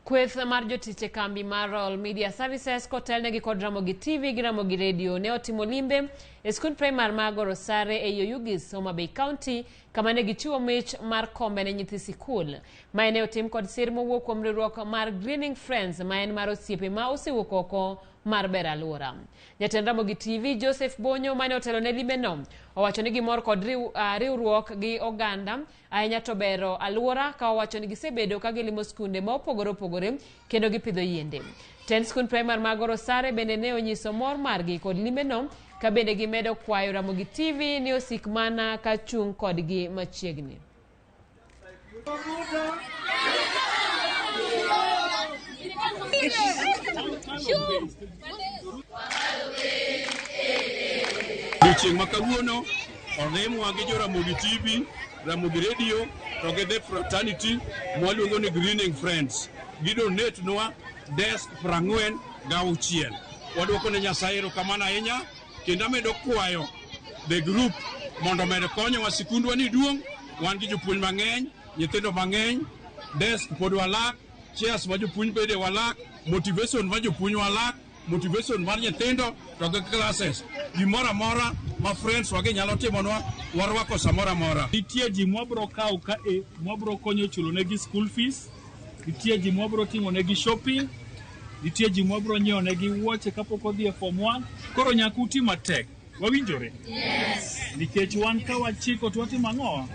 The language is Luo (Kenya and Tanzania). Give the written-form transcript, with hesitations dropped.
Kweth mar jotich kambi mar All Media Services kotelnegi kod Ramogi TV gi Ramogi Radio ne otimo limbe e sikund primar ma Agoro Sare e Yoyugis, Homa Bay County, kama ne gichiwo mich mar kombe ne nyithi sikul. Ma ne otim kod sir mowuok kuom riwruok mar Greening Friends ma en mar osiepe ma osewuok oko mar ber aluora. Jatend Ramogi TV Joseph Bonyo mane otelo ne limbe no owacho ni gimor kod riwruok gi oganda ahinya to bero aluora, ka owacho ni gisebedo ka gilimo skunde ma opogore opogore kendo gipidho yiende. Ten sikund primar ma Agoro Sare bende ne onyiso mor margi kod limbe no, ka bende gimedo kwayo Ramogi TV ni osik mana ka chung kodgi machiegni. Chieng' makawuono olemwa gi Jo-Ramogi TV, Ramogi Radio to gi The Fraternity mwaluongo ni Greening Friends. Gidonate nwa desk 46. Waduoko ne Nyasaye erokamano ahinya, kendo amedo kwayo the group mondo med konyowa. Sikundwa ni duong', wan gi jopuonj mang'eny, nyithindo mang'eny, desk pod walak, chairs ma jopuonj bede walak, motivation ma jopuonj walak, motivation mar nyithindo to gi classes. Gimoro amora ma friends wagi nyalo timonwa warwako samoro amora. Nitie ji mwabro kawo ka mwabro konyo chulo negi school fees, nitie ji mwabro timo negi shopping, nitie ji mwabro nyiewo negi wuoche kapok odhi e form 1. Koro nyaka uti matek. Wawinjore? Yes. Nikech wan ka wachiko to watimo ang'o?